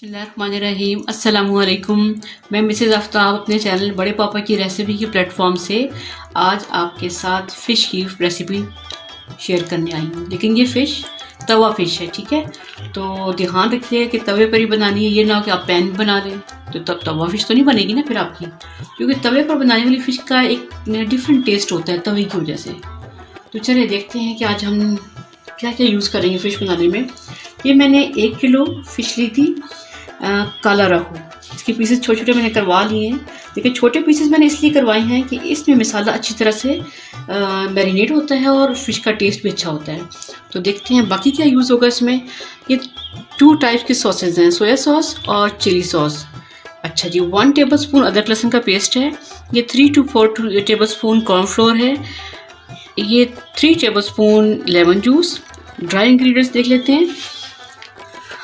बिस्मिल्लाहिर्रहमानिर्रहीम। अस्सलामुअलैकुम। मैं मिसेज़ आफ्ताब अपने चैनल बड़े पापा की रेसिपी के प्लेटफॉर्म से आज आपके साथ फ़िश की रेसिपी शेयर करने आई हूँ। लेकिन ये फ़िश तवा फ़िश है, ठीक है। तो ध्यान रखिए कि तवे पर ही बनानी है, ये ना हो कि आप पैन में बना लें तो तब तवा फ़िश तो नहीं बनेगी ना फिर आपकी, क्योंकि तवे पर बनाने वाली फ़िश का एक डिफरेंट टेस्ट होता है तवे की वजह से। तो चलिए देखते हैं कि आज हम क्या क्या यूज़ करेंगे फ़िश बनाने में। ये मैंने 1 किलो फ़िश ली थी काला रहू। इसके पीसेस छोटे छोटे मैंने करवा लिए हैं। लेकिन छोटे पीसेस मैंने इसलिए करवाए हैं कि इसमें मसाला अच्छी तरह से मैरिनेट होता है और फ़िश का टेस्ट भी अच्छा होता है। तो देखते हैं बाकी क्या यूज़ होगा इसमें। ये 2 टाइप्स के सॉसेज हैं, सोया सॉस और चिली सॉस। अच्छा जी, 1 टेबलस्पून अदरक लहसुन का पेस्ट है। ये 3 to 4 टेबलस्पून कॉर्नफ्लोर है। ये 3 tablespoon lemon juice. Dry ingredients देख लेते हैं।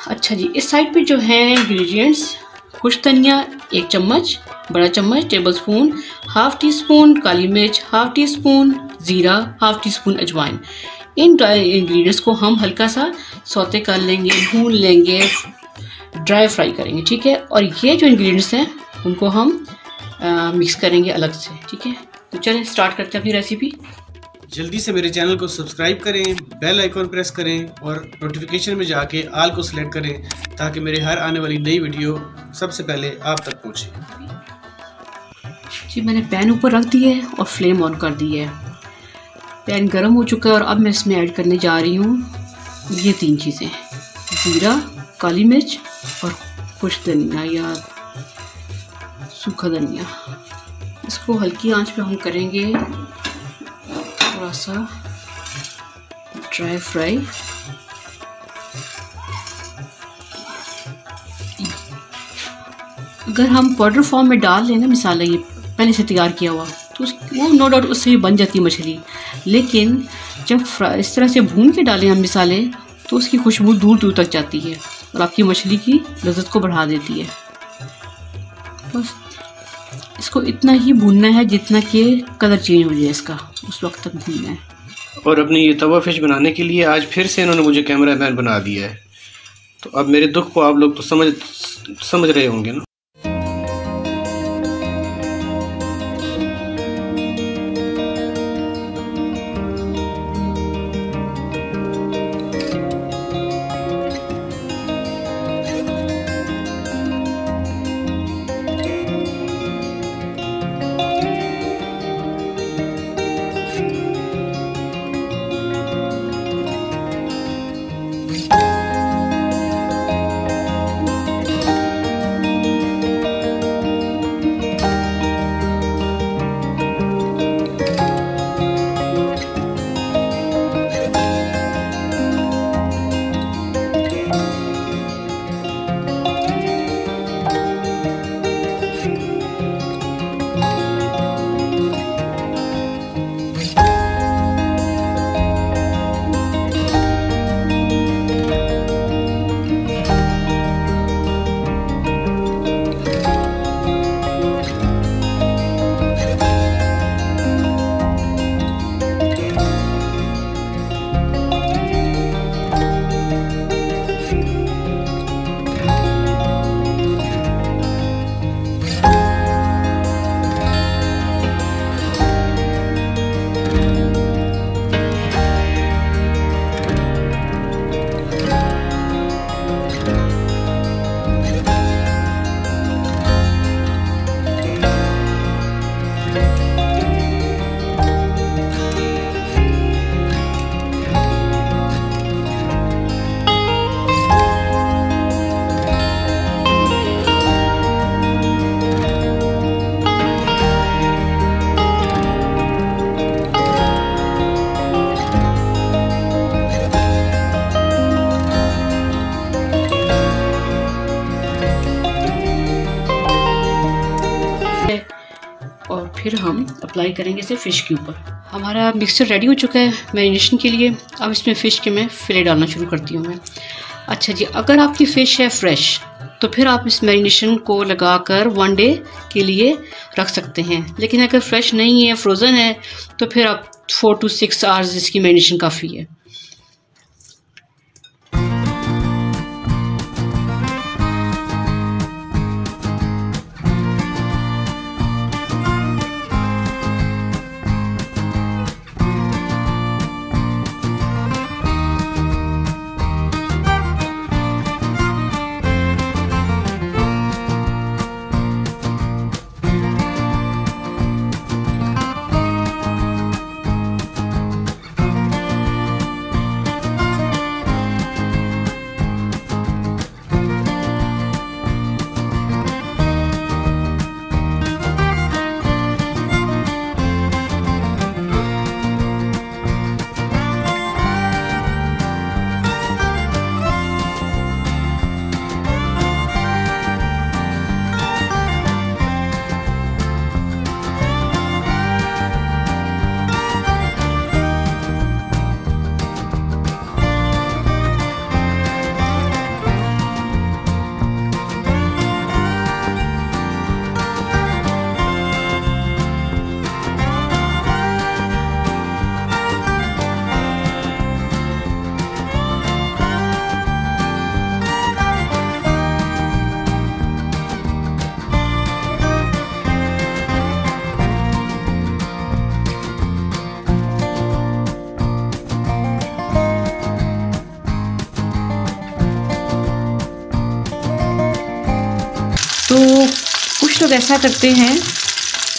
अच्छा जी, इस साइड पे जो है इंग्रेडिएंट्स, खुश धनिया 1 चम्मच, बड़ा चम्मच टेबलस्पून, 1/2 टीस्पून काली मिर्च, 1/2 टीस्पून ज़ीरा, 1/2 टीस्पून अजवाइन। इन ड्राई इंग्रेडिएंट्स को हम हल्का सा सौते कर लेंगे, भून लेंगे, ड्राई फ्राई करेंगे, ठीक है। और ये जो इंग्रेडिएंट्स हैं उनको हम मिक्स करेंगे अलग से, ठीक है। तो चलें स्टार्ट करते हैं अपनी रेसिपी। जल्दी से मेरे चैनल को सब्सक्राइब करें, बेल आइकॉन प्रेस करें और नोटिफिकेशन में जाके ऑल को सिलेक्ट करें ताकि मेरे हर आने वाली नई वीडियो सबसे पहले आप तक पहुंचे। जी, मैंने पैन ऊपर रख दिया है और फ्लेम ऑन कर दी है। पैन गर्म हो चुका है और अब मैं इसमें ऐड करने जा रही हूँ ये 3 चीज़ें, ज़ीरा, काली मिर्च और खुश धनिया या सूखा धनिया। इसको हल्की आंच पे हम करेंगे थोड़ा सा ड्राई फ्राई। अगर हम पाउडर फॉर्म में डाल लें ना मसाला, ये पहले से तैयार किया हुआ, तो वो नो डाउट उससे भी बन जाती है मछली। लेकिन जब इस तरह से भून के डालें हम मसाले तो उसकी खुशबू दूर दूर तक जाती है और आपकी मछली की लज़्ज़त को बढ़ा देती है। बस इसको इतना ही भूनना है जितना कि कलर चेंज हो जाए इसका, उस वक्त तक भूनना है। और अपनी ये तवा फिश बनाने के लिए आज फिर से इन्होंने मुझे कैमरा मैन बना दिया है। तो अब मेरे दुख को आप लोग तो समझ रहे होंगे ना। और फिर हम अप्लाई करेंगे इसे फ़िश के ऊपर। हमारा मिक्सचर रेडी हो चुका है मैरिनेशन के लिए। अब इसमें फ़िश के मैं फिले डालना शुरू करती हूँ मैं। अच्छा जी, अगर आपकी फ़िश है फ्रेश तो फिर आप इस मैरिनेशन को लगाकर 1 डे के लिए रख सकते हैं। लेकिन अगर फ्रेश नहीं है, फ्रोज़न है, तो फिर आप 4 to 6 आवर्स इसकी मैरिनेशन काफ़ी है। वक्त ऐसा करते हैं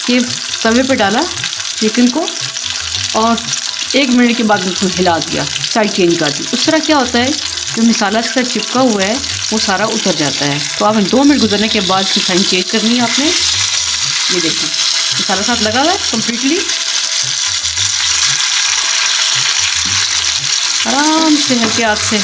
कि तवे पे डाला चिकन को और 1 मिनट के बाद उसको हिला दिया, साइड चेंज कर दी। उस तरह क्या होता है जो मसाला इसके साथ चिपका हुआ है वो सारा उतर जाता है। तो आप 2 मिनट गुजरने के बाद इसकी साइड चेंज करनी है आपने। ये देखिए मसाला साथ लगा हुआ है कम्प्लीटली। आराम से हल्के हाथ से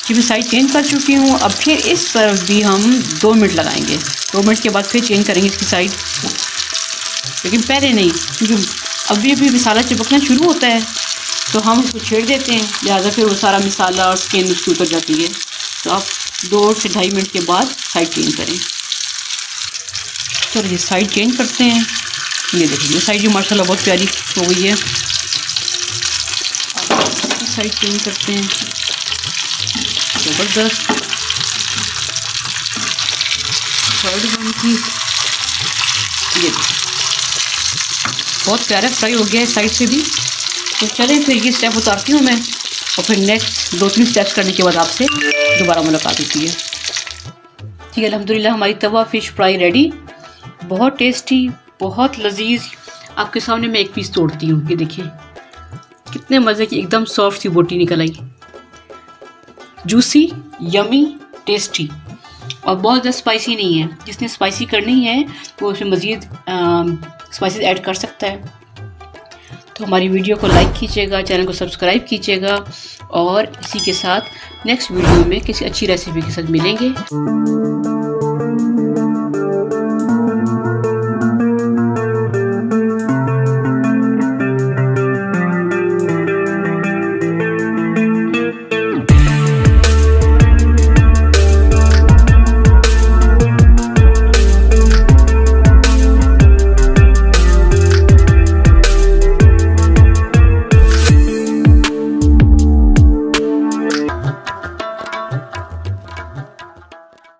कि मैं साइड चेंज कर चुकी हूँ। अब फिर इस तरफ भी हम 2 मिनट लगाएंगे। 2 मिनट के बाद फिर चेंज करेंगे इसकी साइड, लेकिन पहले नहीं, क्योंकि अभी मसाला चिपकना शुरू होता है तो हम उसको छेड़ देते हैं, लिहाजा फिर वो सारा मसाला और स्किन उसकी उतर जाती है। तो आप 2 से 2.5 मिनट के बाद साइड चेंज करें। तो ये साइड चेंज करते हैं। ये देखिए साइड भी माशाल्लाह बहुत प्यारी हो गई है। साइड चेंज करते हैं, ज़बरदस्त। थर्ड वन की ये बहुत प्यारा फ्राई हो गया है साइड से भी। तो चलें फिर ये स्टेप उतारती हूँ मैं और फिर नेक्स्ट 2-3 स्टेप्स करने के बाद आपसे दोबारा मुलाकात होती है। ठीक है, अल्हम्दुलिल्लाह हमारी तवा फ़िश फ्राई रेडी, बहुत टेस्टी, बहुत लजीज। आपके सामने मैं एक पीस तोड़ती हूँ। ये देखिए कितने मज़े की एकदम सॉफ्ट सी बोटी निकल आई, जूसी, यमी, टेस्टी और बहुत ज़्यादा स्पाइसी नहीं है। जिसने स्पाइसी करनी है वो उसमें मज़ीद स्पाइसेस ऐड कर सकता है। तो हमारी वीडियो को लाइक कीजिएगा, चैनल को सब्सक्राइब कीजिएगा और इसी के साथ नेक्स्ट वीडियो में किसी अच्छी रेसिपी के साथ मिलेंगे।